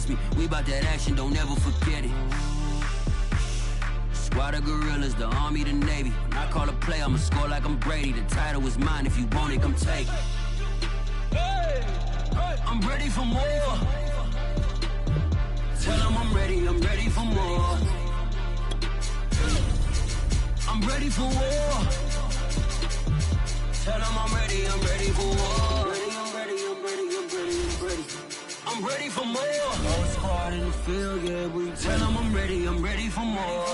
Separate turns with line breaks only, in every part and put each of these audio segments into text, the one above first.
against me. We bout that action, don't ever forget it. Squad of gorillas, the army, the navy. When I call a play, I'ma score like I'm Brady. The title is mine, if you want it, come take it. I'm ready for more. Tell them I'm ready for more. I'm ready for war. Tell them I'm ready for war. I'm ready for more. All squad in the field, yeah, we tell them I'm ready for more.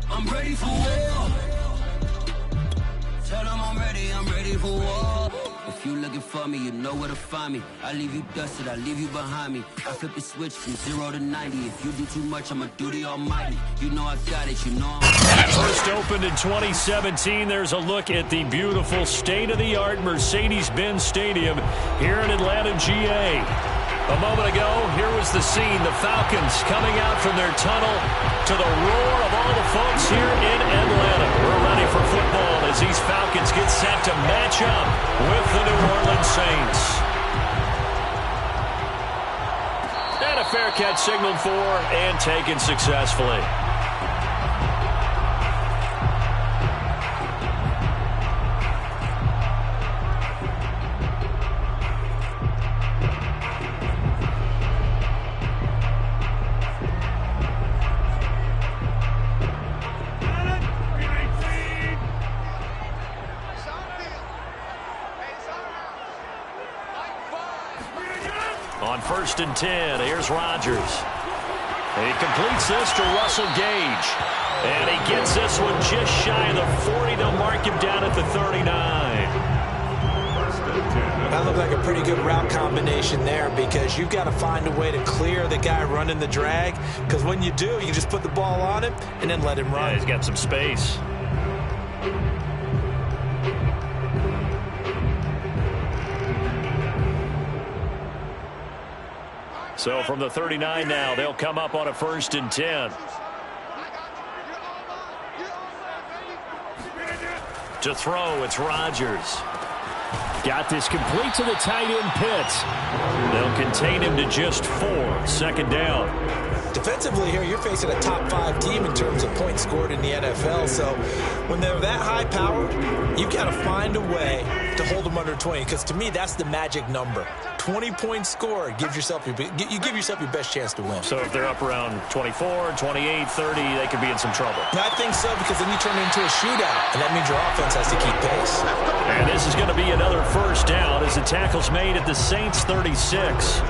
I'm ready for war. Tell them I'm ready for war. If you looking for me, you know where to find me. I leave you dusted, I leave you behind me. I flip the switch from 0 to 90. If you do too much, I'ma do the almighty. You know I got it, you know I'm...
First opened in 2017. There's a look at the beautiful state-of-the-art Mercedes-Benz Stadium here in Atlanta, GA. A moment ago, here was the scene. The Falcons coming out from their tunnel to the roar of all the folks here in Atlanta. We're ready for football as these Falcons get set to match up with the New Orleans Saints. And a fair catch signaled for and taken successfully. On 1st and 10, here's Rodgers. And he completes this to Russell Gage. And he gets this one just shy of the 40. They'll mark him down at the 39.
That looked like a pretty good route combination there because you've got to find a way to clear the guy running the drag. Because when you do, you just put the ball on him and then let him run.
Yeah, he's got some space. So from the 39 now, they'll come up on a 1st and 10. To throw, it's Rodgers. Got this complete to the tight end Pitts. They'll contain him to just 4. 2nd down.
Defensively here, you're facing a top 5 team in terms of points scored in the NFL. So when they're that high powered, you've got to find a way to hold them under 20. Because to me, that's the magic number. 20 points scored, you give yourself your best chance to win.
So if they're up around 24, 28, 30, they could be in some trouble.
I think so, because then you turn it into a shootout, and that means your offense has to keep pace.
And this is going to be another 1st down as the tackle's made at the Saints 36.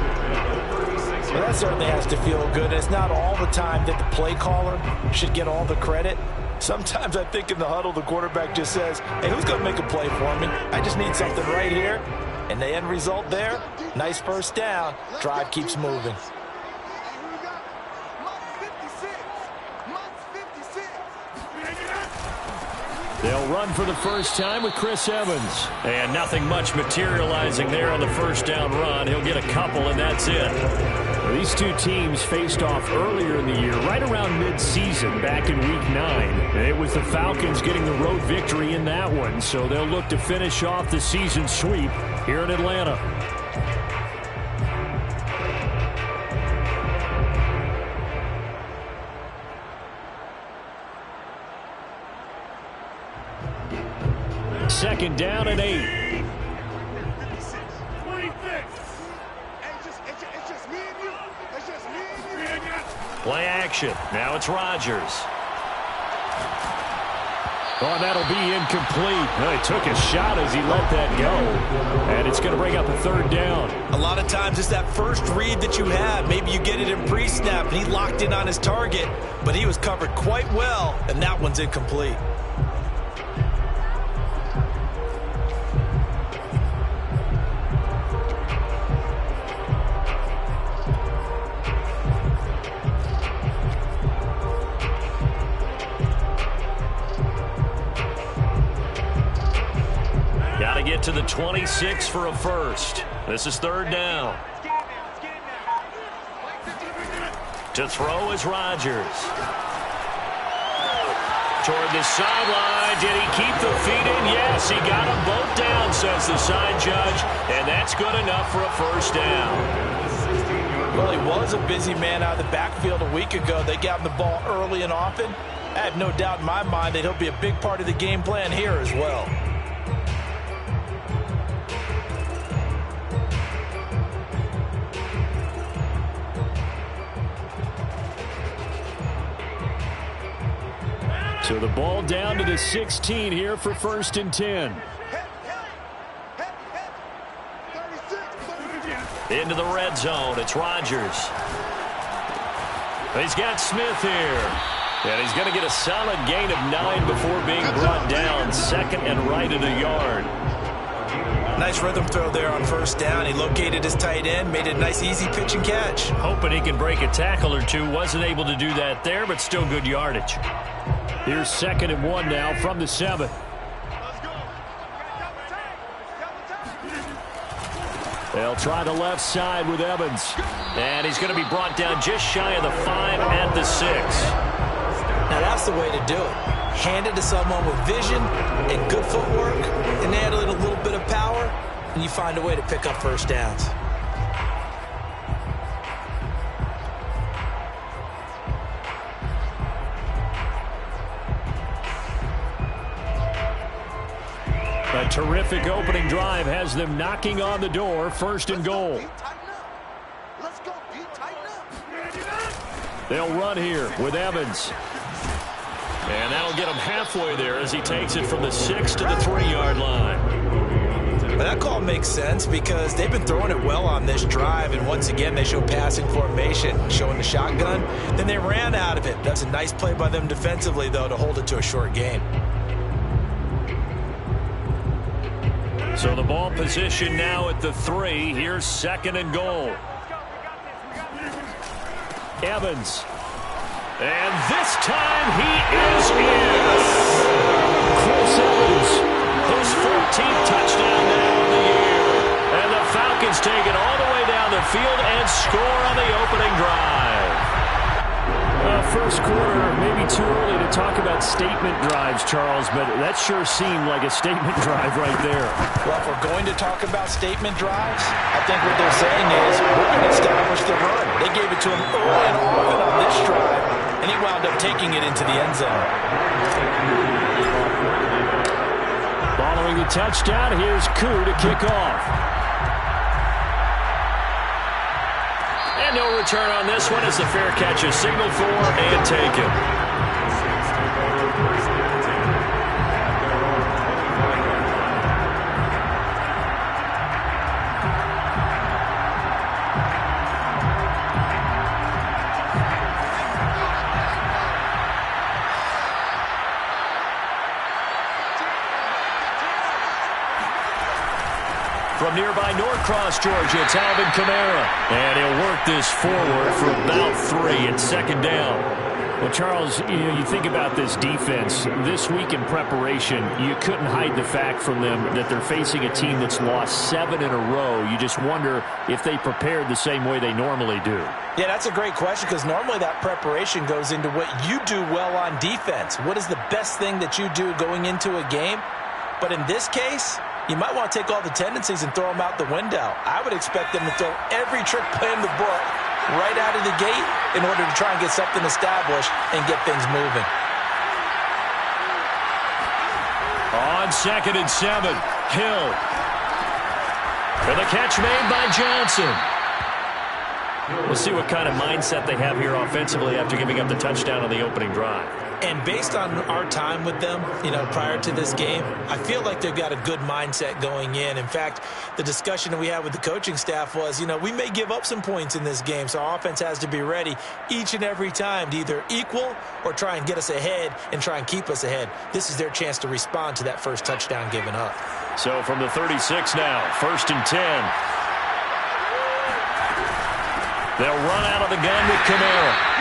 Well, that certainly has to feel good. It's not all the time that the play caller should get all the credit. Sometimes I think in the huddle, the quarterback just says, hey, who's going to make a play for me? I just need something right here. And the end result there, nice 1st down. Drive keeps moving.
They'll run for the first time with Chris Evans. And nothing much materializing there on the 1st down run. He'll get a couple, and that's it. Well, these two teams faced off earlier in the year, right around mid-season, back in Week 9. And it was the Falcons getting the road victory in that one, so they'll look to finish off the season sweep here in Atlanta. Second down and 8. Play action. Now it's Rodgers. Oh, and that'll be incomplete. Well, he took a shot as he let that go. And it's going to bring up a 3rd down.
A lot of times it's that first read that you have. Maybe you get it in pre-snap, and he locked in on his target, but he was covered quite well, and that one's incomplete.
Got to get to the 26 for a 1st. This is 3rd down. To throw is Rodgers. toward the sideline. Did he keep the feet in? Yes, he got them both down, says the side judge, and that's good enough for a first down.
Well, he was a busy man out of the backfield a week ago. They got him the ball early and often. I have no doubt in my mind that he'll be a big part of the game plan here as well.
So the ball down to the 16 here for 1st and 10. Into the red zone. It's Rodgers. He's got Smith here. And he's going to get a solid gain of 9 before being brought down. 2nd and right at a yard.
Nice rhythm throw there on 1st down. He located his tight end, made it a nice easy pitch and catch.
Hoping he can break a tackle or two. Wasn't able to do that there, but still good yardage. Here's 2nd and 1 now from the 7. They'll try the left side with Evans. And he's going to be brought down just shy of the 5 at the 6.
Now that's the way to do it. Hand it to someone with vision and good footwork, and add a little bit of power, and you find a way to pick up first downs.
A terrific opening drive has them knocking on the door. 1st and goal. They'll run here with Evans. And that'll get him halfway there as he takes it from the 6 to the 3-yard line.
But that call makes sense because they've been throwing it well on this drive, and once again they show passing formation, showing the shotgun. Then they ran out of it. That's a nice play by them defensively, though, to hold it to a short gain.
So the ball position now at the 3. Here's 2nd and goal. Evans. And this time he is in. Chris Evans. His 14th touchdown now of the year. And the Falcons take it all the way down the field and score on the opening drive. First quarter, maybe too early to talk about statement drives, Charles, but that sure seemed like a statement drive right there.
Well, if we're going to talk about statement drives, I think what they're saying is we're going to establish the run. They gave it to him early and often on this drive, and he wound up taking it into the end zone.
Following the touchdown, here's Koo to kick off. And no return on this one as the fair catch is signaled for and taken. From nearby Norcross, Georgia, it's Alvin Kamara. And he'll work this forward for about 3 and 2nd down. Well, Charles, you think about this defense. This week in preparation, you couldn't hide the fact from them that they're facing a team that's lost 7 in a row. You just wonder if they prepared the same way they normally do.
Yeah, that's a great question because normally that preparation goes into what you do well on defense. What is the best thing that you do going into a game? But in this case, you might want to take all the tendencies and throw them out the window. I would expect them to throw every trick play in the book right out of the gate in order to try and get something established and get things moving.
On 2nd and 7, Hill. For the catch made by Johnson. We'll see what kind of mindset they have here offensively after giving up the touchdown on the opening drive.
And based on our time with them, prior to this game, I feel like they've got a good mindset going in. In fact, the discussion that we had with the coaching staff was, we may give up some points in this game, so our offense has to be ready each and every time to either equal or try and get us ahead and try and keep us ahead. This is their chance to respond to that first touchdown given up.
So from the 36 now, 1st and 10. They'll run out of the gun with Kamara.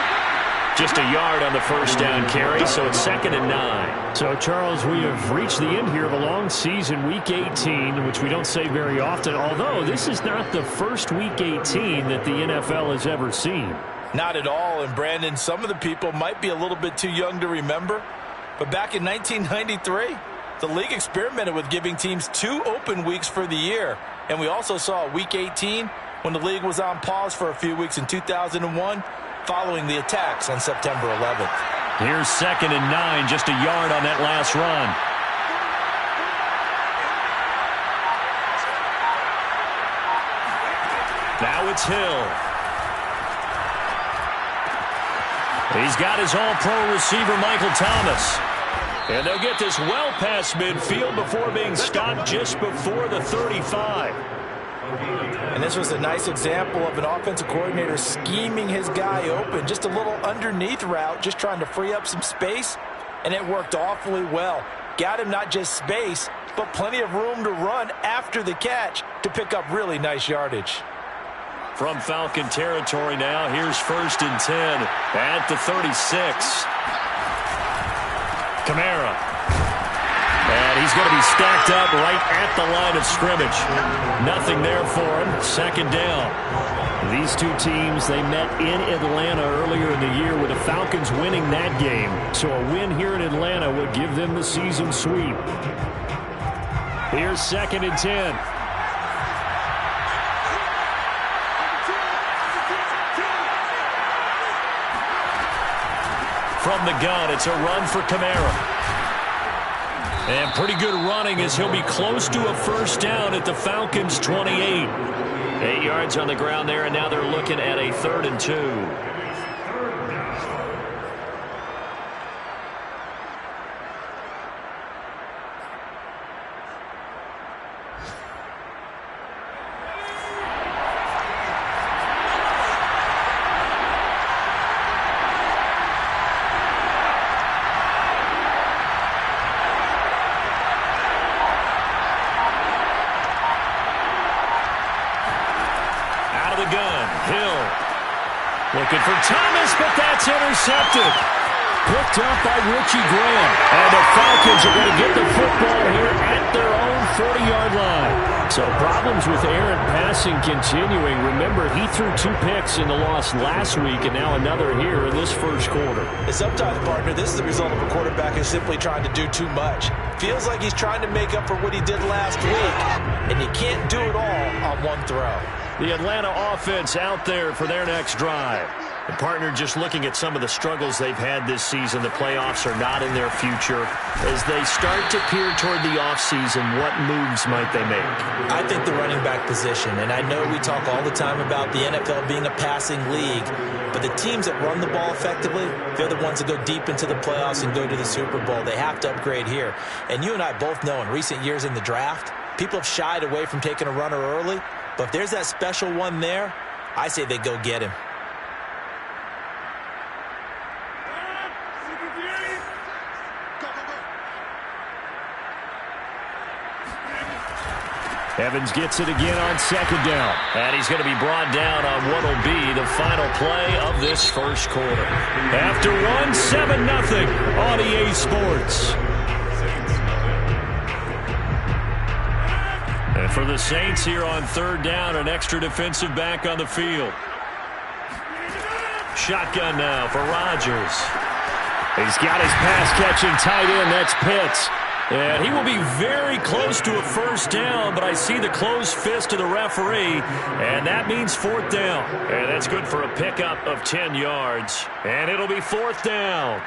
Just a yard on the first down carry, so it's 2nd and 9. So, Charles, we have reached the end here of a long season, Week 18, which we don't say very often, although this is not the first Week 18 that the NFL has ever seen.
Not at all, and Brandon, some of the people might be a little bit too young to remember, But back in 1993, the league experimented with giving teams 2 open weeks for the year. And we also saw Week 18 when the league was on pause for a few weeks in 2001 following the attacks on September 11th.
Here's 2nd and 9, just a yard on that last run. Now it's Hill. He's got his all-pro receiver, Michael Thomas. And they'll get this well past midfield before being stopped just before the 35.
And this was a nice example of an offensive coordinator scheming his guy open. Just a little underneath route, just trying to free up some space. And it worked awfully well. Got him not just space, but plenty of room to run after the catch to pick up really nice yardage.
From Falcon territory now, here's 1st and 10 at the 36. Kamara. And he's going to be stacked up right at the line of scrimmage. Nothing there for him. 2nd down. These two teams, they met in Atlanta earlier in the year with the Falcons winning that game. So a win here in Atlanta would give them the season sweep. Here's 2nd and 10. From the gun, it's a run for Kamara. And pretty good running as he'll be close to a 1st down at the Falcons' 28. 8 yards on the ground there, and now they're looking at a 3rd and 2. Looking for Thomas, but that's intercepted. Picked up by Richie Graham. And the Falcons are going to get the football here at their own 40-yard line. So problems with errant passing continuing. Remember, he threw 2 picks in the loss last week, and now another here in this 1st quarter.
And sometimes, partner, this is the result of a quarterback who's simply trying to do too much. Feels like he's trying to make up for what he did last week, and you can't do it all on one throw.
The Atlanta offense out there for their next drive. The partner just looking at some of the struggles they've had this season. The playoffs are not in their future. As they start to peer toward the offseason, what moves might they make?
I think the running back position, and I know we talk all the time about the NFL being a passing league, but the teams that run the ball effectively, they're the ones that go deep into the playoffs and go to the Super Bowl. They have to upgrade here. And you and I both know in recent years in the draft, people have shied away from taking a runner early, but if there's that special one there, I say they go get him.
Evans gets it again on 2nd down. And he's going to be brought down on what will be the final play of this 1st quarter. After 7-0 on EA Sports. And for the Saints here on 3rd down, an extra defensive back on the field. Shotgun now for Rodgers. He's got his pass-catching tight end. That's Pitts. And he will be very close to a 1st down, but I see the closed fist of the referee, and that means 4th down. And that's good for a pickup of 10 yards. And it'll be 4th down.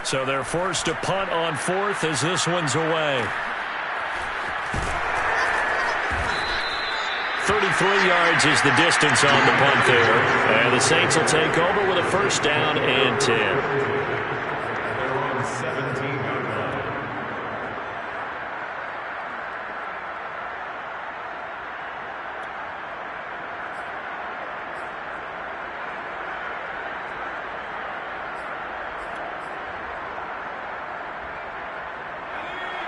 So they're forced to punt on 4th as this one's away. 33 yards is the distance on the punt there. And the Saints will take over with a 1st down and 10.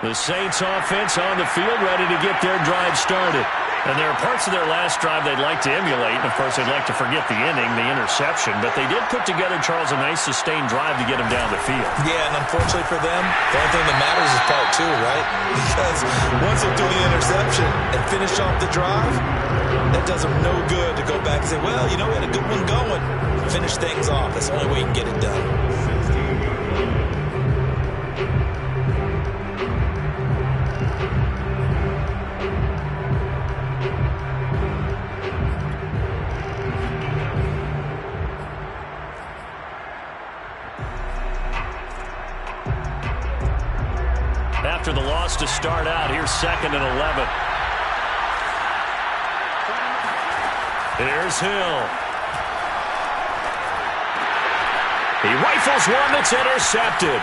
The Saints offense on the field ready to get their drive started. And there are parts of their last drive they'd like to emulate, and, of course, they'd like to forget the inning, the interception. But they did put together, Charles, a nice sustained drive to get them down the field.
Yeah, and unfortunately for them, the only thing that matters is part two, right? Because once they do the interception and finish off the drive, that does them no good to go back and say, well, you know, we had a good one going. Finish things off. That's the only way you can get it done.
After the loss to start out, here's 2nd and 11. Here's Hill. He rifles one that's intercepted.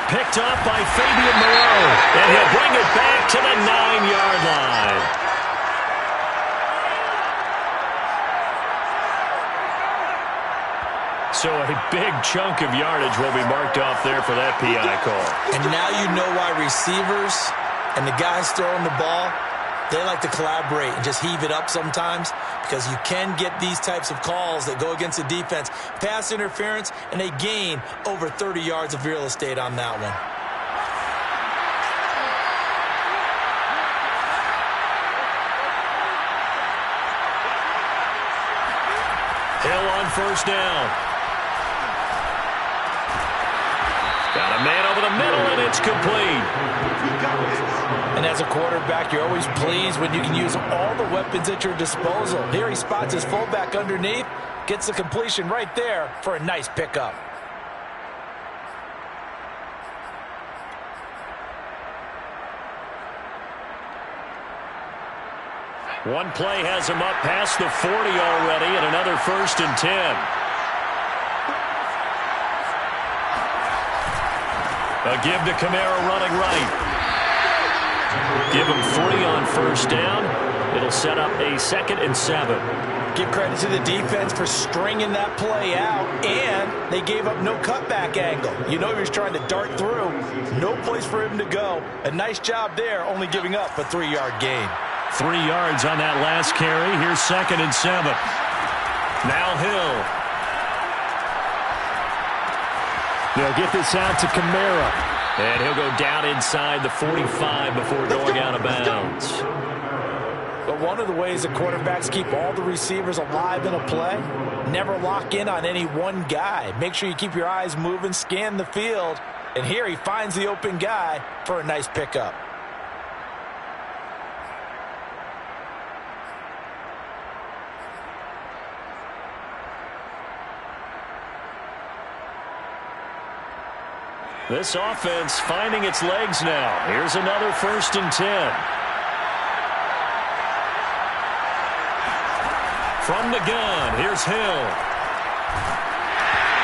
Picked up by Fabian Moreau. And he'll bring it back to the 9-yard line. So a big chunk of yardage will be marked off there for that PI call.
And now you know why receivers and the guys throwing the ball, they like to collaborate and just heave it up sometimes, because you can get these types of calls that go against the defense. Pass interference, and they gain over 30 yards of real estate on that one.
Hill on first down. Got a man over the middle, and it's complete.
And as a quarterback, you're always pleased when you can use all the weapons at your disposal. Here he spots his fullback underneath, gets the completion right there for a nice pickup.
One play has him up past the 40 already, and another 1st and 10. A give to Kamara running right. Give him 3 on first down. It'll set up a 2nd and 7.
Give credit to the defense for stringing that play out, and they gave up no cutback angle. You know he was trying to dart through. No place for him to go. A nice job there, only giving up a 3-yard gain.
3 yards on that last carry. Here's 2nd and 7. Now Hill. They'll get this out to Kamara. And he'll go down inside the 45 before going out of bounds.
But one of the ways that quarterbacks keep all the receivers alive in a play, never lock in on any one guy. Make sure you keep your eyes moving, scan the field. And here he finds the open guy for a nice pickup.
This offense finding its legs now. Here's another 1st and 10. From the gun, here's Hill.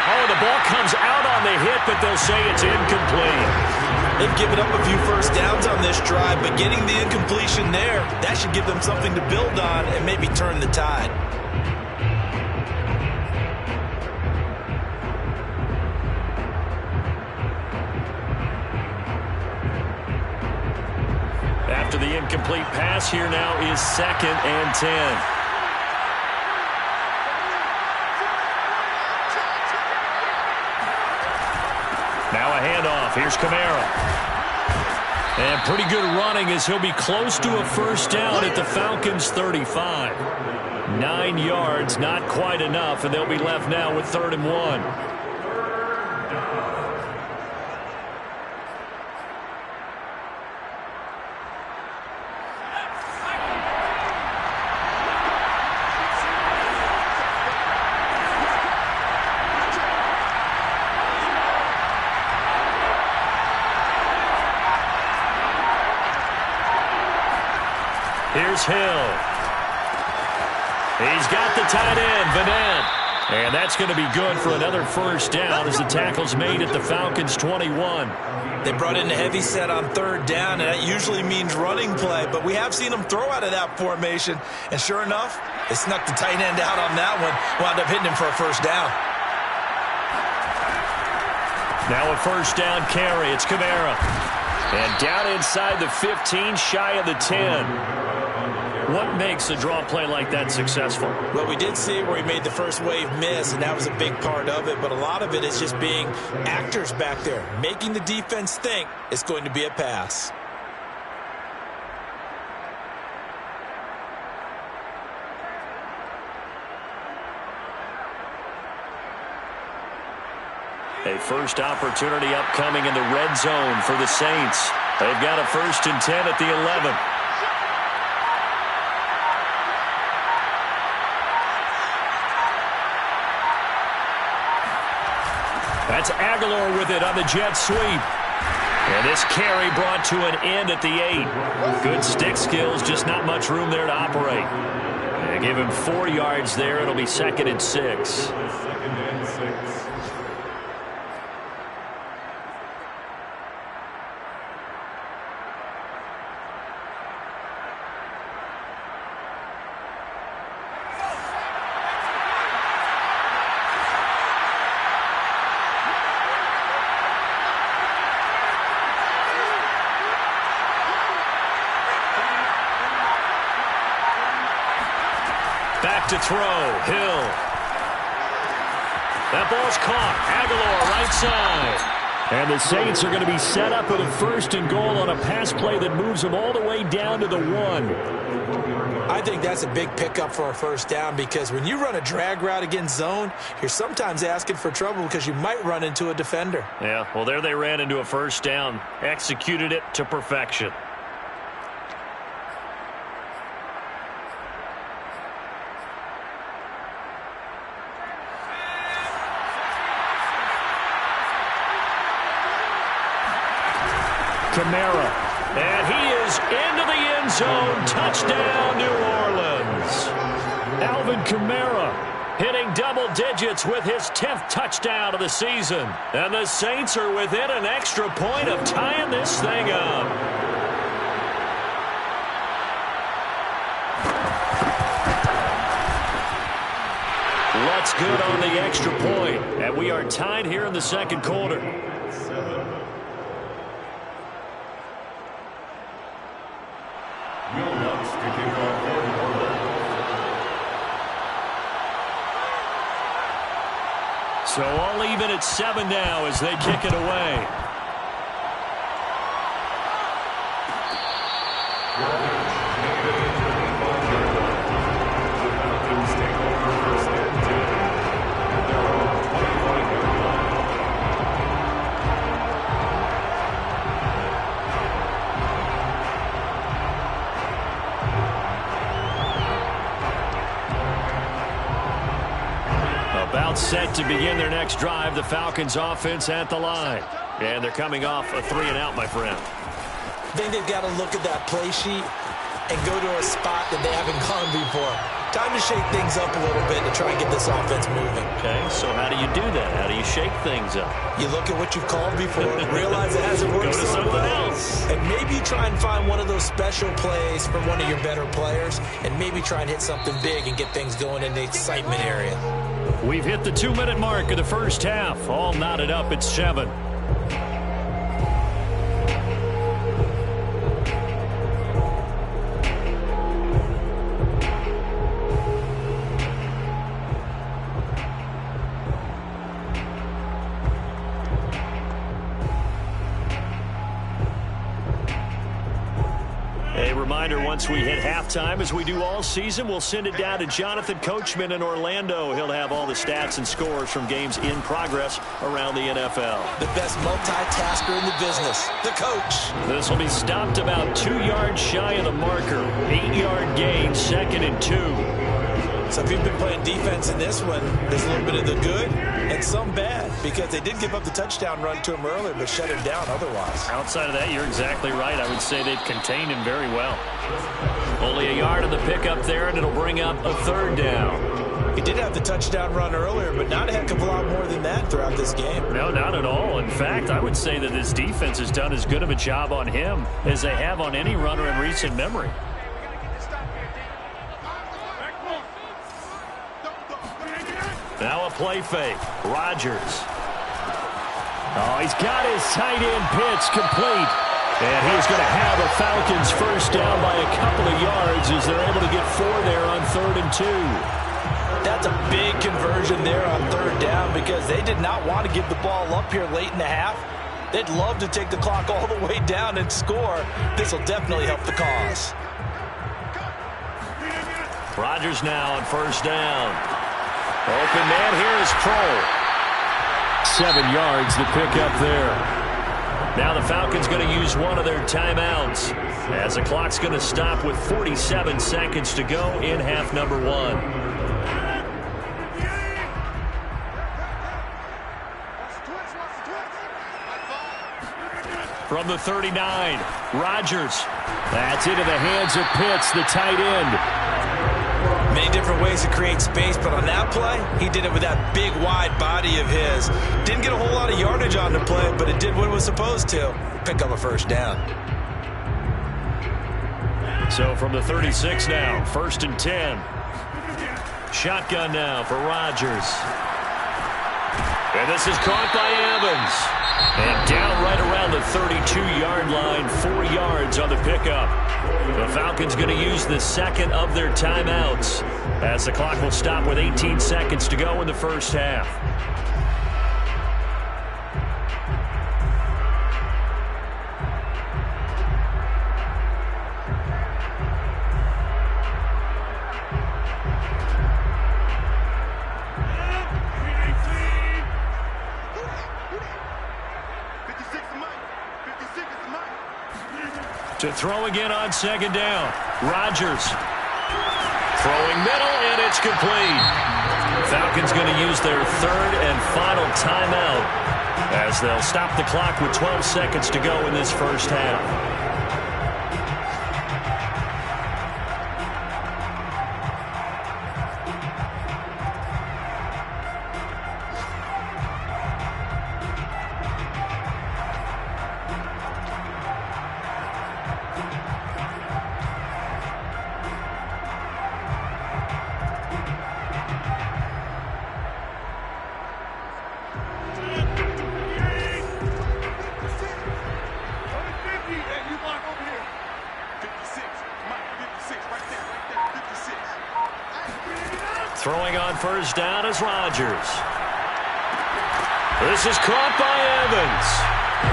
Oh, the ball comes out on the hit, but they'll say it's incomplete.
They've given up a few first downs on this drive, but getting the incompletion there, that should give them something to build on and maybe turn the tide.
After the incomplete pass, here now is 2nd and 10. Now a handoff. Here's Kamara. And pretty good running as he'll be close to a first down at the Falcons' 35. 9 yards, not quite enough, and they'll be left now with 3rd and 1. Here's Hill. He's got the tight end, Vanette. And that's going to be good for another first down as the tackle's made at the Falcons' 21.
They brought in a heavy set on 3rd down, and that usually means running play. But we have seen them throw out of that formation. And sure enough, they snuck the tight end out on that one. Wound up hitting him for a first down.
Now a first down carry. It's Kamara. And down inside the 15, shy of the 10. What makes a draw play like that successful?
Well, we did see where he made the first wave miss, and that was a big part of it. But a lot of it is just being actors back there, making the defense think it's going to be a pass.
A first opportunity upcoming in the red zone for the Saints. They've got a 1st and 10 at the 11. That's Aguilar with it on the jet sweep. And this carry brought to an end at the 8. Good stick skills, just not much room there to operate. They give him 4 yards there. It'll be 2nd and 6. Back to throw. Hill. That ball's caught. Aguilar right side. And the Saints are going to be set up with a 1st and goal on a pass play that moves them all the way down to the 1.
I think that's a big pickup for a 1st down, because when you run a drag route against zone, you're sometimes asking for trouble because you might run into a defender.
Yeah, well, there they ran into a 1st down. Executed it to perfection. Kamara, and he is into the end zone. Touchdown, New Orleans. Alvin Kamara hitting double digits with his 10th touchdown of the season. And the Saints are within an extra point of tying this thing up. What's good on the extra point? And we are tied here in the 2nd quarter. So all even at 7 now as they kick it away. About set to begin their next drive. The Falcons offense at the line. And they're coming off a 3-and-out, my friend.
I think they've got to look at that play sheet and go to a spot that they haven't gone before. Time to shake things up a little bit to try and get this offense moving.
Okay, so how do you do that? How do you shake things up?
You look at what you've called before, realize it hasn't worked
so
something
well,
else. And maybe try and find one of those special plays from one of your better players, and maybe try and hit something big and get things going in the excitement area.
We've hit the 2-minute mark of the 1st half. All knotted up at 7. A reminder, once we hit halftime, as we do all season, we'll send it down to Jonathan Coachman in Orlando. He'll have all the stats and scores from games in progress around the NFL.
The best multitasker in the business, the coach.
This will be stopped about 2 yards shy of the marker. 8-yard gain, 2nd and 2.
So if you've been playing defense in this one, there's a little bit of the good and some bad, because they did give up the touchdown run to him earlier, but shut him down otherwise.
Outside of that, you're exactly right. I would say they've contained him very well. Only a yard on the pickup there, and it'll bring up a 3rd down.
He did have the touchdown run earlier, but not a heck of a lot more than that throughout this game.
No, not at all. In fact, I would say that this defense has done as good of a job on him as they have on any runner in recent memory. Now a play fake. Rodgers. Oh, he's got his tight end pitch complete. And he's going to have a Falcons first down by a couple of yards as they're able to get 4 there on 3rd and 2.
That's a big conversion there on 3rd down because they did not want to give the ball up here late in the half. They'd love to take the clock all the way down and score. This will definitely help the cause.
Rodgers now on 1st down. Open man here is Kroll. 7 yards the pick up there. Now the Falcons going to use one of their timeouts as the clock's going to stop with 47 seconds to go in half number 1. From the 39, Rodgers. That's into the hands of Pitts, the tight end.
Many different ways to create space, but on that play, he did it with that big, wide body of his. Didn't get a whole lot of yardage on the play, but it did what it was supposed to. Pick up a 1st down.
So from the 36 now, 1st and 10. Shotgun now for Rodgers. And this is caught by Evans. And down right around the 32-yard line, 4 yards on the pickup. The Falcons going to use the second of their timeouts as the clock will stop with 18 seconds to go in the first half. To throw again on 2nd down. Rodgers. Throwing middle, and it's complete. Falcons going to use their 3rd and final timeout as they'll stop the clock with 12 seconds to go in this first half. Throwing on 1st down is Rodgers. This is caught by Evans.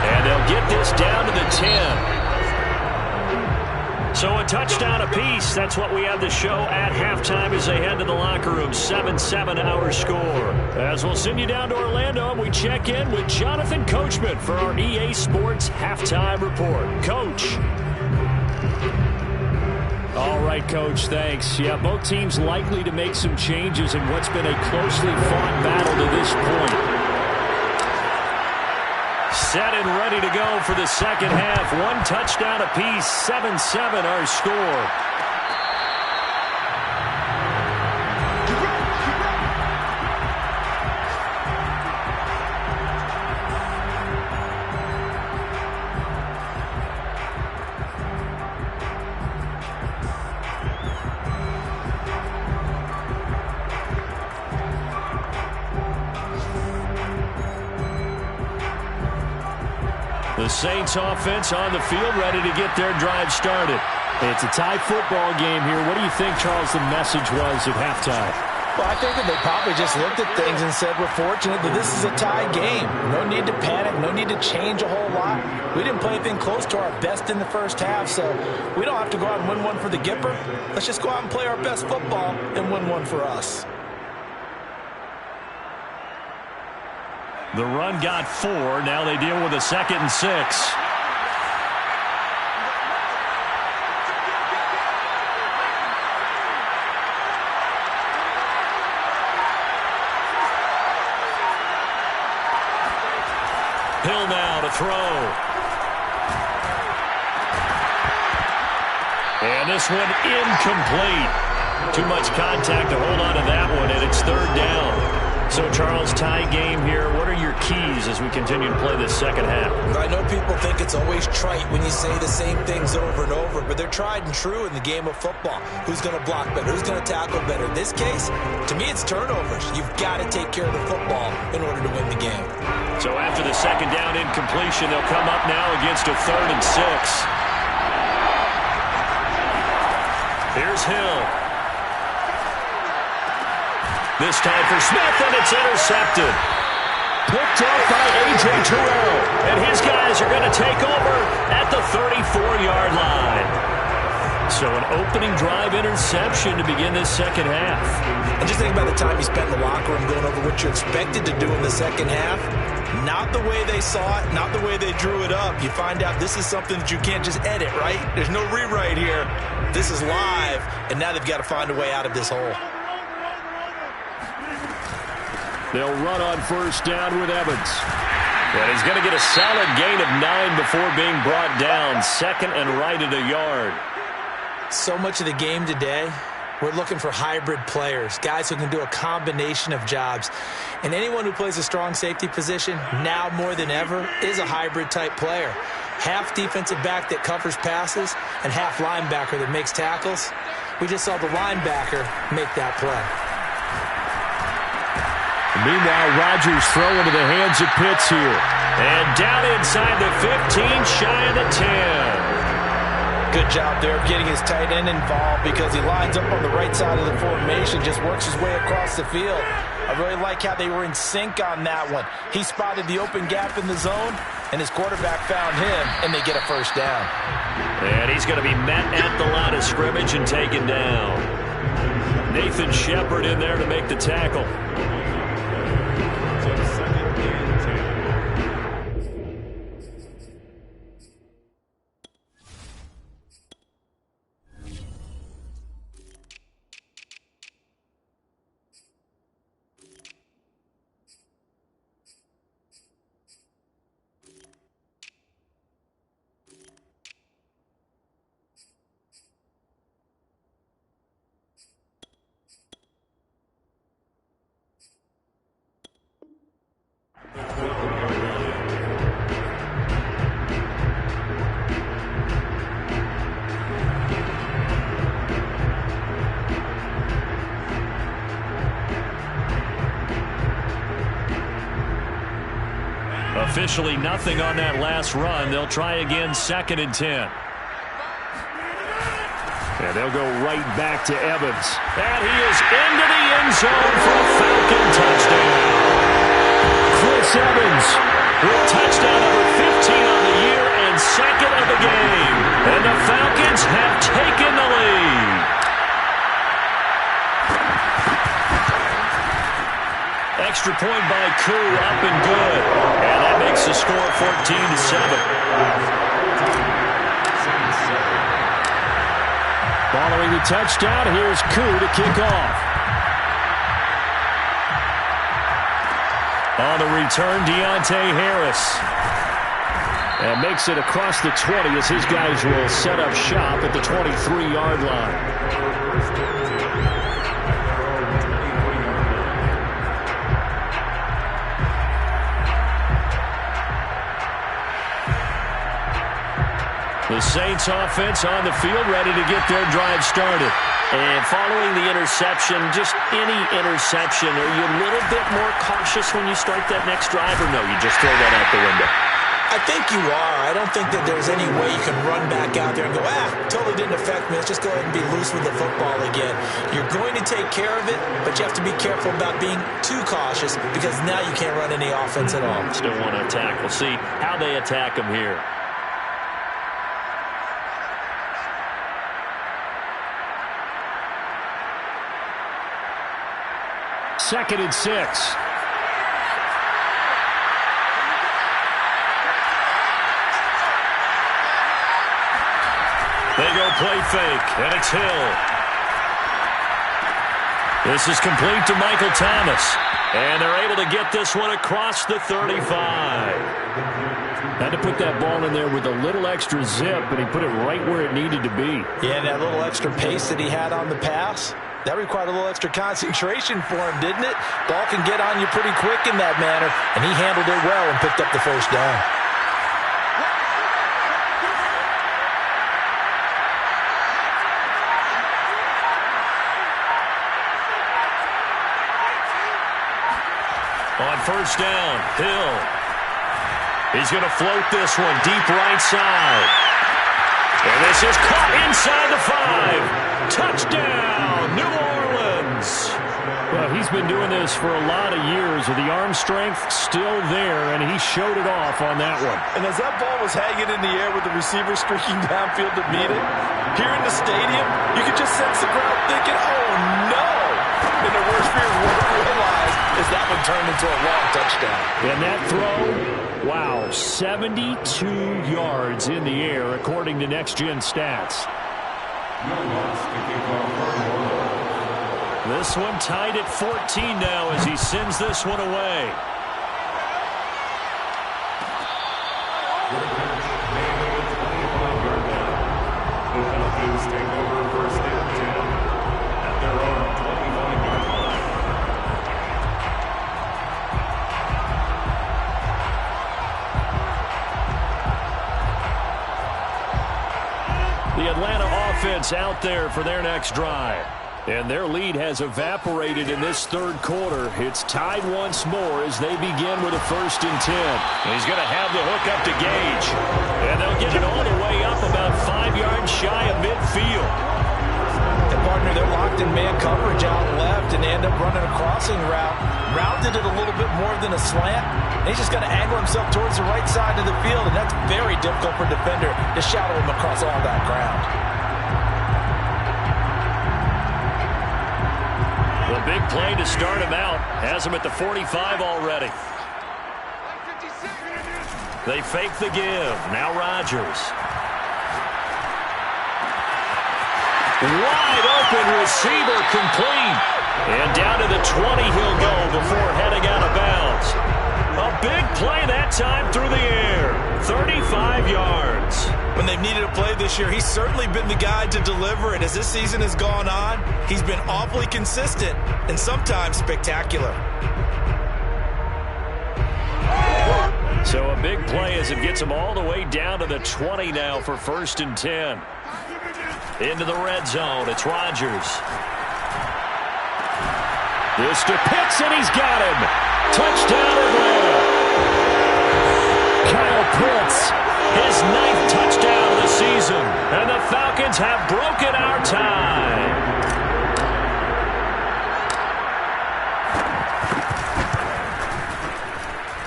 And they'll get this down to the 10. So a touchdown apiece. That's what we have the show at halftime as they head to the locker room. 7-7 our score. As we'll send you down to Orlando, and we check in with Jonathan Coachman for our EA Sports Halftime Report. Coach. All right, Coach, thanks. Yeah, both teams likely to make some changes in what's been a closely fought battle to this point. Set and ready to go for the second half. 1 touchdown apiece, 7-7 our score. The Saints offense on the field, ready to get their drive started. It's a tie football game here. What do you think, Charles, the message was at halftime?
Well, I think that they probably just looked at things and said, we're fortunate that this is a tie game. No need to panic, no need to change a whole lot. We didn't play anything close to our best in the first half, so we don't have to go out and win one for the Gipper. Let's just go out and play our best football and win one for us.
The run got 4. Now they deal with a 2nd and 6. Hill now to throw. And this one incomplete. Too much contact to hold on to that one, and it's 3rd down. So, Charles, tie game here. What are your keys as we continue to play this second half?
I know people think it's always trite when you say the same things over and over, but they're tried and true in the game of football. Who's going to block better? Who's going to tackle better? In this case, to me, it's turnovers. You've got to take care of the football in order to win the game.
So after the second down incompletion, they'll come up now against a 3rd and 6. Here's Hill. This time for Smith, and it's intercepted. Picked up by A.J. Terrell. And his guys are going to take over at the 34-yard line. So an opening drive interception to begin this second half.
And just think about the time you spent in the locker room going over what you're expected to do in the second half. Not the way they saw it, not the way they drew it up. You find out this is something that you can't just edit, right? There's no rewrite here. This is live, and now they've got to find a way out of this hole.
They'll run on first down with Evans. And he's going to get a solid gain of 9 before being brought down. 2nd and right at a yard.
So much of the game today, we're looking for hybrid players, guys who can do a combination of jobs. And anyone who plays a strong safety position, now more than ever, is a hybrid-type player. Half defensive back that covers passes and half linebacker that makes tackles. We just saw the linebacker make that play.
Meanwhile, Rodgers throw into the hands of Pitts here. And down inside the 15, shy of the 10.
Good job there of getting his tight end involved because he lines up on the right side of the formation, just works his way across the field. I really like how they were in sync on that one. He spotted the open gap in the zone, and his quarterback found him, and they get a first down.
And he's going to be met at the line of scrimmage and taken down. Nathan Shepard in there to make the tackle. Officially nothing on that last run. They'll try again, 2nd and 10. And they'll go right back to Evans. And he is into the end zone for a Falcon touchdown. Chris Evans with touchdown number 15 on the year and 2nd of the game. And the Falcons have taken the lead. Extra point by Koo, up and good. And that makes the score 14-7. Following the touchdown, here's Koo to kick off. On the return, Deontay Harris. And makes it across the 20 as his guys will set up shop at the 23-yard line. The Saints offense on the field ready to get their drive started. And following the interception, just any interception, are you a little bit more cautious when you start that next drive, or no, you just throw that out the window?
I think you are. I don't think that there's any way you can run back out there and go, totally didn't affect me. Let's just go ahead and be loose with the football again. You're going to take care of it, but you have to be careful about being too cautious because now you can't run any offense at all.
Still want to attack. We'll see how they attack them here. Second and 6. They go play fake, and it's Hill. This is complete to Michael Thomas. And they're able to get this one across the 35. Had to put that ball in there with a little extra zip, but he put it right where it needed to be.
Yeah, that little extra pace that he had on the pass, That required a little extra concentration for him, didn't it? Ball can get on you pretty quick in that manner, and he handled it well and picked up the first down.
On first down, Hill. He's going to float this one deep right side. And this is caught inside the 5. Touchdown, New Orleans.
Well, he's been doing this for a lot of years with the arm strength still there, and he showed it off on that one.
And as that ball was hanging in the air with the receiver streaking downfield to meet it, here in the stadium, you could just sense the crowd thinking, oh, no. And the worst fear won't realize is that one turned into a long touchdown.
And that throw, wow, 72 yards in the air, according to Next Gen Stats.
This one tied at 14 now as he sends this one away. The Atlanta offense out there for their next drive. And their lead has evaporated in this third quarter. It's tied once more as they begin with a 1st and 10. He's going to have the hook up to Gage. And they'll get it all the way up about 5 yards shy of midfield.
And partner, they're locked in man coverage out left, and they end up running a crossing route. Rounded it a little bit more than a slant. And he's just going to angle himself towards the right side of the field, and that's very difficult for a defender to shadow him across all that ground.
The big play to start him out has him at the 45 already. They fake the give. Now Rodgers. Wide open receiver complete. And down to the 20 he'll go before heading out of bounds. A big play that time through the air. 35 yards.
When they've needed a play this year, he's certainly been the guy to deliver it. As this season has gone on, he's been awfully consistent and sometimes spectacular.
So a big play as it gets him all the way down to the 20 now for 1st and 10. Into the red zone, it's Rodgers. This to Pitts, and he's got him. Touchdown Atlanta. Kyle Pitts, his 9th touchdown of the season. And the Falcons have broken our tie.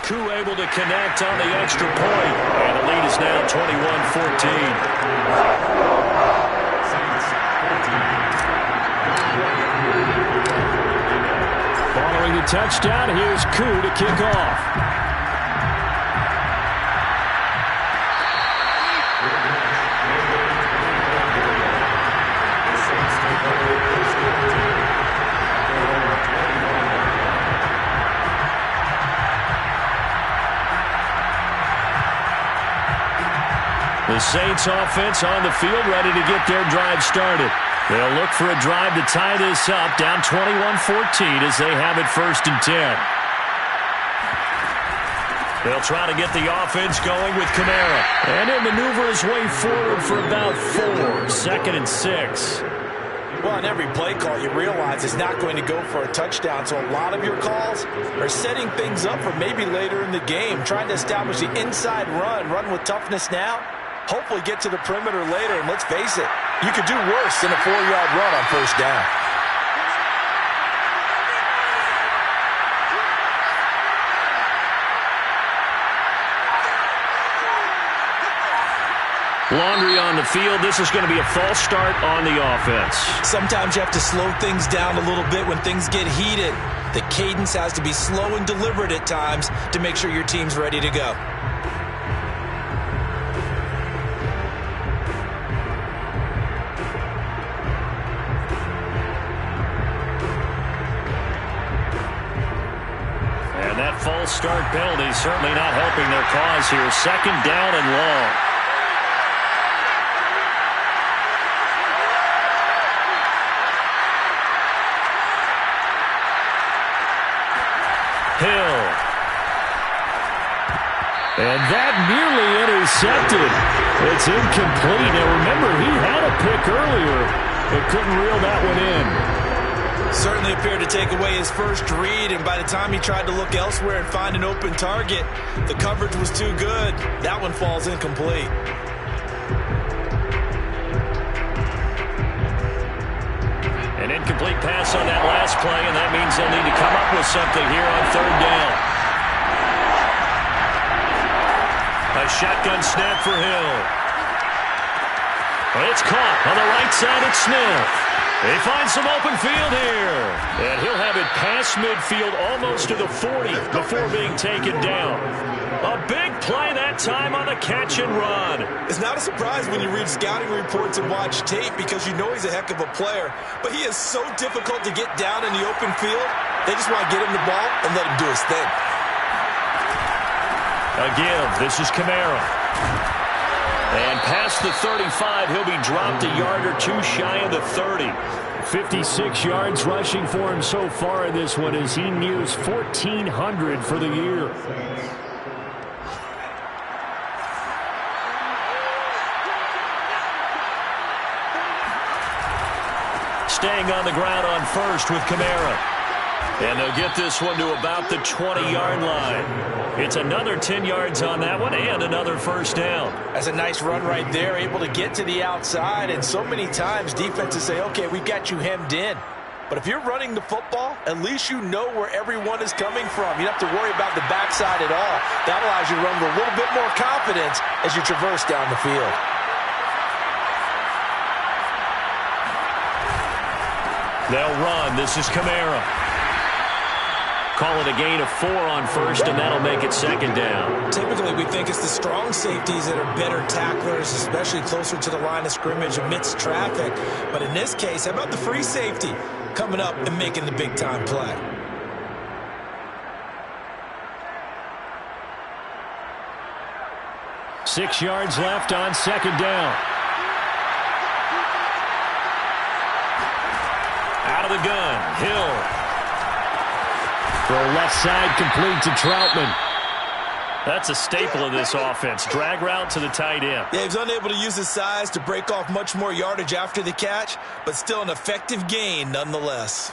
Koo able to connect on the extra point. And the lead is now 21-14.
Following the touchdown, here's Koo to kick off.
The Saints offense on the field ready to get their drive started. They'll look for a drive to tie this up, down 21-14 as they have it 1st and 10. They'll try to get the offense going with Kamara. And he'll maneuver his way forward for about 4. 2nd and 6.
Well, on every play call, you realize it's not going to go for a touchdown. So a lot of your calls are setting things up for maybe later in the game, trying to establish the inside run with toughness now. Hopefully get to the perimeter later, and let's face it, you could do worse than a 4-yard run on 1st down.
Laundry on the field. This is going to be a false start on the offense.
Sometimes you have to slow things down a little bit when things get heated. The cadence has to be slow and deliberate at times to make sure your team's ready to go.
And that false start penalty certainly not helping their cause here. 2nd down and long.
that nearly intercepted. It's incomplete. Now remember, he had a pick earlier, but couldn't reel that one in.
Certainly appeared to take away his first read, and by the time he tried to look elsewhere and find an open target, the coverage was too good. That one falls incomplete.
An incomplete pass on that last play, and that means they'll need to come up with something here on third down. A shotgun snap for Hill. It's caught on the right side at Smith. He finds some open field here. And he'll have it past midfield almost to the 40 before being taken down. A big play that time on the catch and run.
It's not a surprise when you read scouting reports and watch tape because you know he's a heck of a player. But he is so difficult to get down in the open field. They just want to get him the ball and let him do his thing.
Again, this is Kamara. And past the 35, he'll be dropped a yard or two shy of the 30.
56 yards rushing for him so far in this one as he nears 1,400 for the year.
Staying on the ground on first with Kamara. And they'll get this one to about the 20-yard line. It's another 10 yards on that one and another first down.
That's a nice run right there, able to get to the outside. And so many times defenses say, okay, we've got you hemmed in. But if you're running the football, at least you know where everyone is coming from. You don't have to worry about the backside at all. That allows you to run with a little bit more confidence as you traverse down the field.
They'll run. This is Kamara. Call it a gain of 4 on first, and that'll make it second down.
Typically, we think it's the strong safeties that are better tacklers, especially closer to the line of scrimmage amidst traffic. But in this case, how about the free safety coming up and making the big-time play?
Six yards left on second down.
Out of the gun, Hill.
Throw left side complete to Troutman.
That's a staple of this offense. Drag route to the tight end.
Yeah, he's unable to use his size to break off much more yardage after the catch, but still an effective gain nonetheless.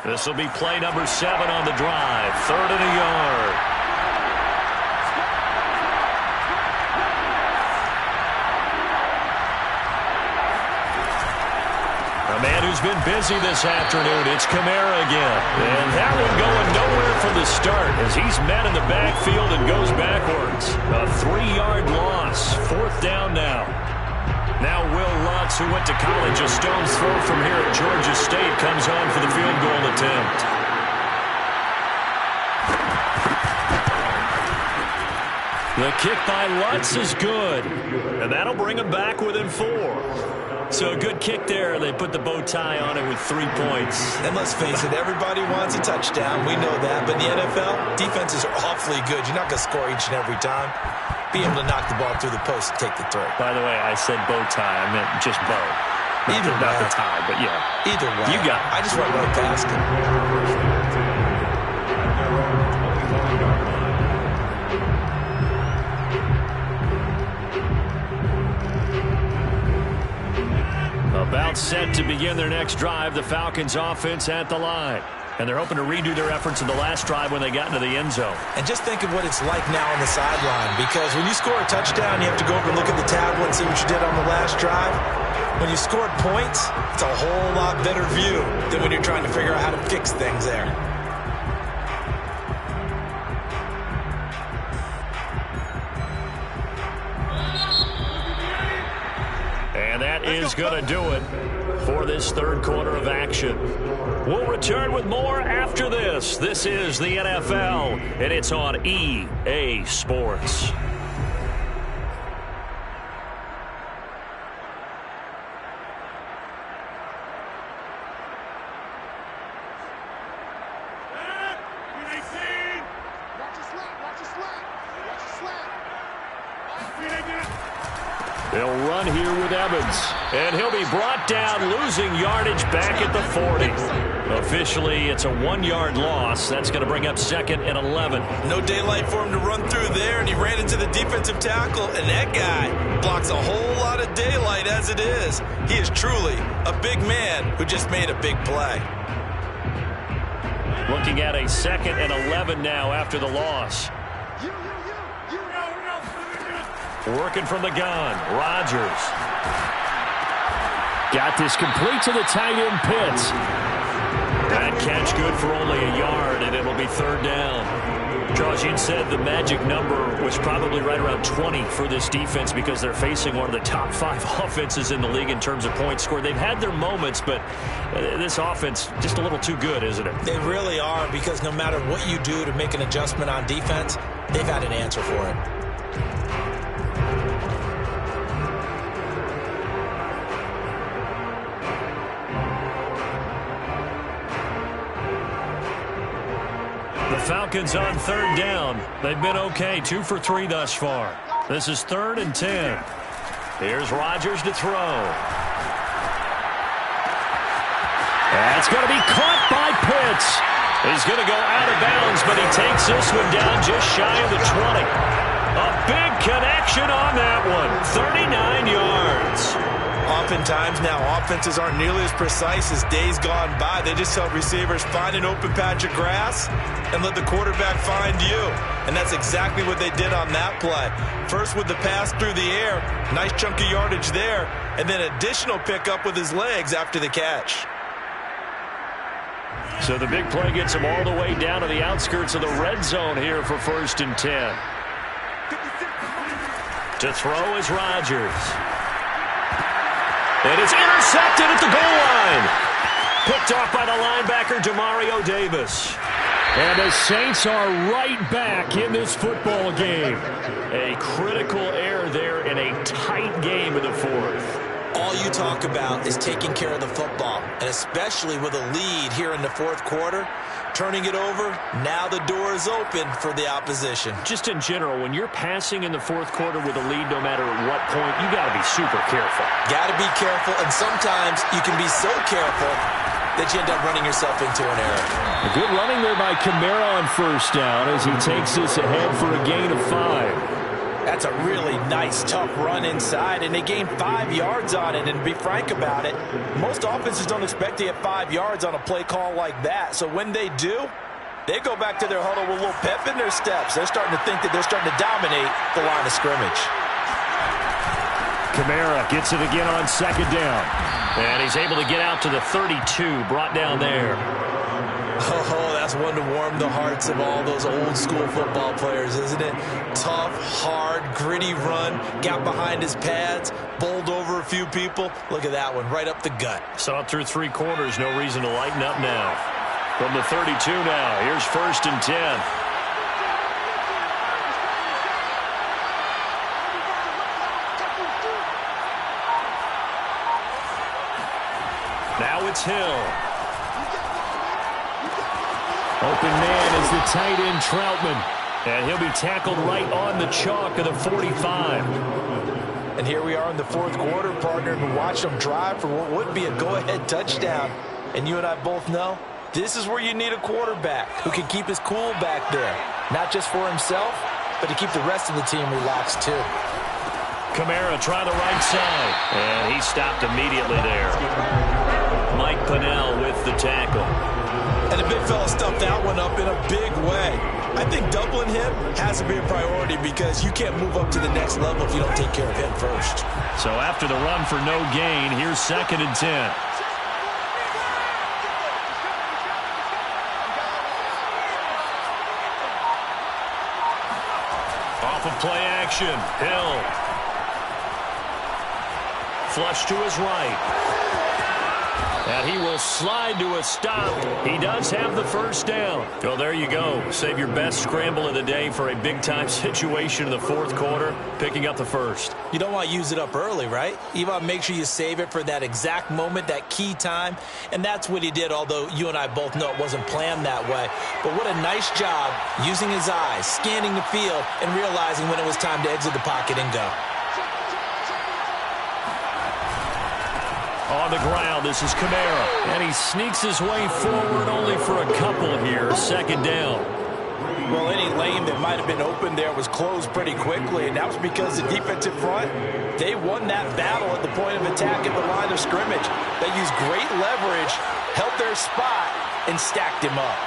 This will be play number 7 on the drive. 3rd and a yard. A man who's been busy this afternoon, it's Kamara again. And that one going nowhere from the start as he's met in the backfield and goes backwards. A 3-yard loss. 4th down now. Now Will Lutz, who went to college a stone's throw from here at Georgia State, comes on for the field goal attempt. The kick by Lutz is good, and that'll bring him back within 4. So a good kick there. They put the bow tie on it with 3 points.
And let's face it, everybody wants a touchdown. We know that. But in the NFL, defenses are awfully good. You're not going to score each and every time. Be able to knock the ball through the post and take the throw.
By the way, I said bow tie. I meant just bow. Not the tie, but yeah.
Either way.
You got it.
I just went right past it.
About set to begin their next drive, the Falcons offense at the line. And they're hoping to redo their efforts in the last drive when they got into the end zone.
And just think of what it's like now on the sideline, because when you score a touchdown, you have to go over and look at the tablet and see what you did on the last drive. When you scored points, it's a whole lot better view than when you're trying to figure out how to fix things there.
And that is going to do it for this third quarter of action. We'll return with more after this. This is the NFL, and it's on EA Sports.
Watch your slap.
run here with Evans. And he'll be brought down, losing yardage back at the 40. Officially, it's a 1-yard loss. That's going to bring up 2nd and 11.
No daylight for him to run through there, and he ran into the defensive tackle, and that guy blocks a whole lot of daylight as it is. He is truly a big man who just made a big play.
Looking at a 2nd and 11 now after the loss. Working from the gun, Rodgers.
Got this complete to the tight end, Pitts.
That catch good for only a yard, and it'll be 3rd down. Charles, you said the magic number was probably right around 20 for this defense because they're facing one of the top 5 offenses in the league in terms of points scored. They've had their moments, but this offense just a little too good, isn't it?
They really are, because no matter what you do to make an adjustment on defense, they've had an answer for it.
The Falcons on 3rd down. They've been okay, 2 for 3 thus far. This is 3rd and 10. Here's Rodgers to throw.
That's going to be caught by Pitts.
He's going to go out of bounds, but he takes this one down just shy of the 20. A big connection on that one. 39 yards.
Oftentimes now, offenses aren't nearly as precise as days gone by. They just help receivers find an open patch of grass and let the quarterback find you. And that's exactly what they did on that play. First with the pass through the air, nice chunk of yardage there, and then additional pickup with his legs after the catch.
So the big play gets him all the way down to the outskirts of the red zone here for 1st and 10. To throw is Rodgers. And it's intercepted at the goal line. Picked off by the linebacker, Demario Davis.
And the Saints are right back in this football game.
A critical error there in a tight game in the 4th.
All you talk about is taking care of the football, and especially with a lead here in the 4th quarter. Turning it over, now the door is open for the opposition.
Just in general, when you're passing in the 4th quarter with a lead, no matter at what point, you got to be super careful.
Got to be careful, and sometimes you can be so careful that you end up running yourself into an error.
A good running there by Kamara on 1st down as he takes this ahead for a gain of 5.
That's a really nice, tough run inside, and they gained 5 yards on it. And to be frank about it, most offenses don't expect to get 5 yards on a play call like that. So when they do, they go back to their huddle with a little pep in their steps. They're starting to think that they're starting to dominate the line of scrimmage.
Kamara gets it again on 2nd down. And he's able to get out to the 32, brought down there.
Oh, that's one to warm the hearts of all those old school football players, isn't it? Tough, hard, gritty run, got behind his pads, bowled over a few people. Look at that one, right up the gut.
Saw it through 3 quarters, no reason to lighten up now. From the 32 now, here's 1st and 10. Now it's Hill.
Open man is the tight end, Troutman.
And he'll be tackled right on the chalk of the 45.
And here we are in the 4th quarter, partner, and we watch them drive for what would be a go-ahead touchdown. And you and I both know this is where you need a quarterback who can keep his cool back there. Not just for himself, but to keep the rest of the team relaxed too.
Kamara try the right side. And he stopped immediately there. Mike Pennell with the tackle.
And the big fella stuffed that one up in a big way. I think doubling him has to be a priority because you can't move up to the next level if you don't take care of him first.
So after the run for no gain, here's 2nd and 10. Off of play action, Hill. Flush to his right. And he will slide to a stop. He does have the 1st down. Well, there you go. Save your best scramble of the day for a big-time situation in the 4th quarter, picking up the 1st.
You don't want to use it up early, right? You want to make sure you save it for that exact moment, that key time. And that's what he did, although you and I both know it wasn't planned that way. But what a nice job using his eyes, scanning the field, and realizing when it was time to exit the pocket and go.
On the ground, this is Kamara. And he sneaks his way forward only for a couple here. Second down.
Well, any lane that might have been open there was closed pretty quickly, and that was because the defensive front, they won that battle at the point of attack at the line of scrimmage. They used great leverage, held their spot, and stacked him up.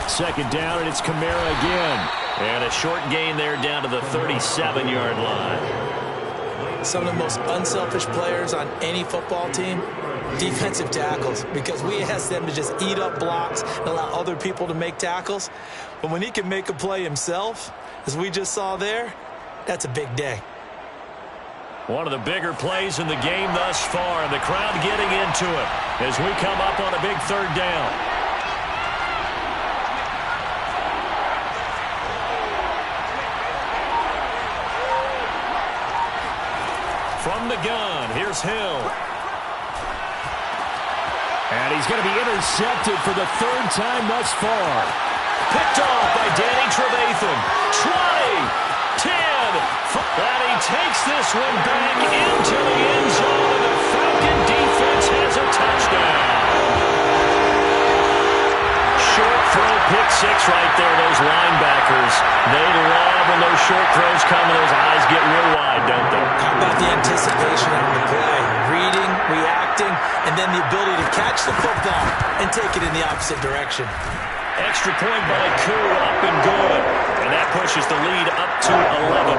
Second down, and it's Kamara again. And a short gain there down to the 37-yard line.
Some of the most unselfish players on any football team, defensive tackles, because we ask them to just eat up blocks and allow other people to make tackles. But when he can make a play himself, as we just saw there, that's a big day.
One of the bigger plays in the game thus far, and the crowd getting into it as we come up on a big third down. From the gun, here's Hill. And he's going to be intercepted for the third time thus far. Picked off by Danny Trevathan. 20, 10, and he takes this one back into the end zone, and the Falcon defense has a touchdown. Short throw, pick six right there, those linebackers. They love when those short throws come and those eyes get real wide, don't they?
How about the anticipation on the play? Reading, reacting, and then the ability to catch the football and take it in the opposite direction.
Extra point by Koo, up and good. And that pushes the lead up to 11.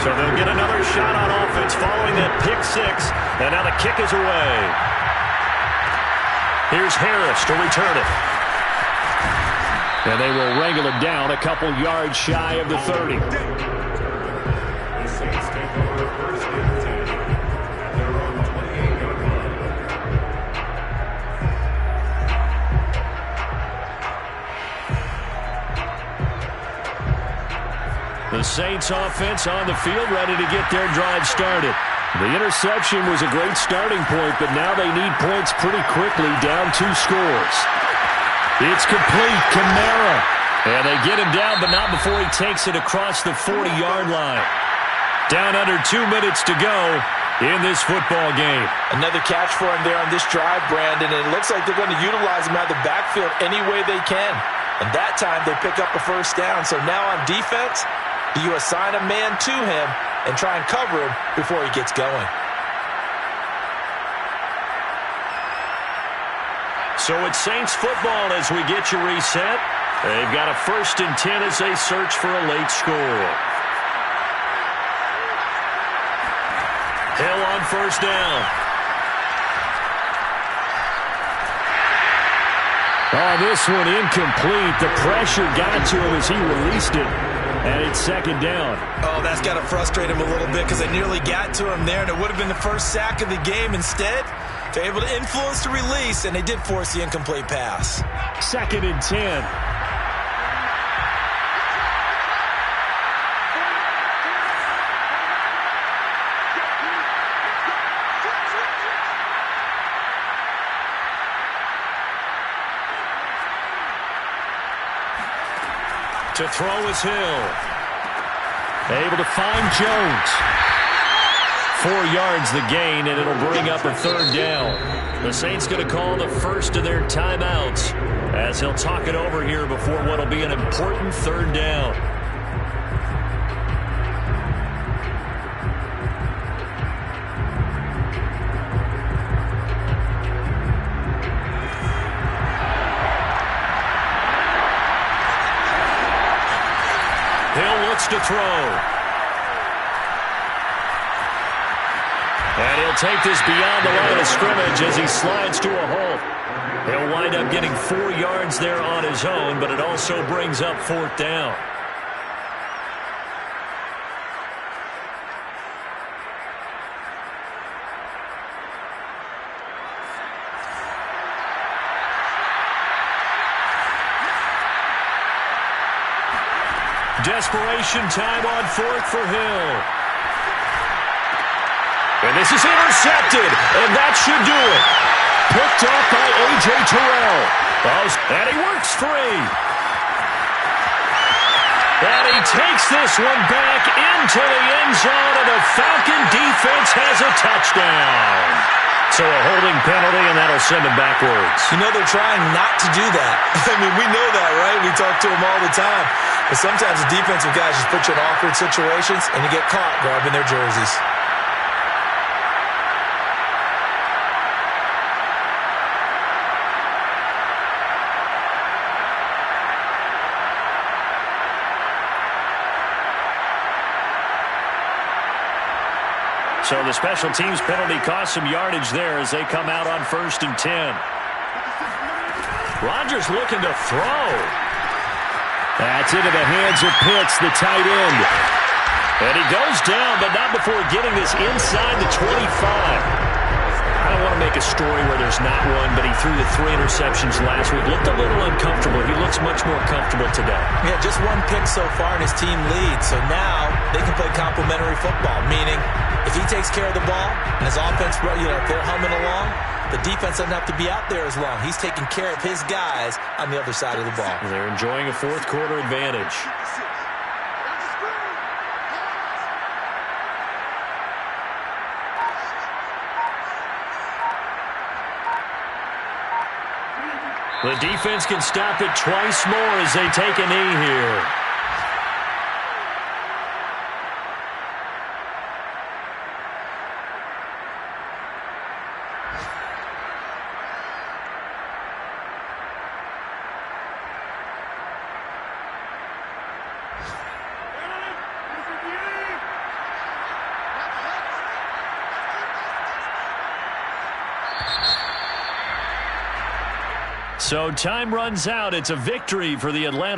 So they'll get another shot on offense following that pick six. And now the kick is away. Here's Harris to return it. And they will wrangle it down a couple yards shy of the 30. The Saints offense on the field, ready to get their drive started. The interception was a great starting point, but now they need points pretty quickly, down 2 scores. It's complete, Kamara. And they get him down, but not before he takes it across the 40-yard line. Down under 2 minutes to go in this football game.
Another catch for him there on this drive, Brandon, and it looks like they're going to utilize him out of the backfield any way they can. And that time they pick up a first down. So now on defense, do you assign a man to him and try and cover him before he gets going?
So it's Saints football as we get you reset. They've got a 1st and 10 as they search for a late score. Hill on first down. Oh, this one incomplete. The pressure got to him as he released it. And it's second down.
Oh, that's got to frustrate him a little bit because they nearly got to him there, and it would have been the first sack of the game. Instead, they're able to influence the release, and they did force the incomplete pass.
2nd and 10. To throw is Hill. Able to find Jones. 4 yards the gain, and it'll bring up a third down. The Saints going to call the first of their timeouts as he'll talk it over here before what will be an important third down. Hill looks to throw. And he'll take this beyond the line of scrimmage as he slides to a halt. He'll wind up getting 4 yards there on his own, but it also brings up 4th down. Desperation time on 4th for Hill. And this is intercepted, and that should do it. Picked off by A.J. Terrell. And he works free. And he takes this one back into the end zone, and the Falcon defense has a touchdown. So a holding penalty, and that'll send him backwards.
You know, they're trying not to do that. I mean, we know that, right? We talk to them all the time. But sometimes the defensive guys just put you in awkward situations, and you get caught grabbing their jerseys.
So the special teams penalty cost some yardage there as they come out on 1st and 10. Rodgers looking to throw.
That's into the hands of Pitts, the tight end.
And he goes down, but not before getting this inside the 25. I don't want to make a story where there's not one, but he threw the 3 interceptions last week. Looked a little uncomfortable. He looks much more comfortable today.
Yeah, just 1 pick so far, and his team leads. So now they can play complementary football, meaning if he takes care of the ball and his offense, if they're humming along, the defense doesn't have to be out there as long. He's taking care of his guys on the other side of the ball.
They're enjoying a 4th quarter advantage. The defense can stop it twice more as they take a knee here. So time runs out. It's a victory for the Atlanta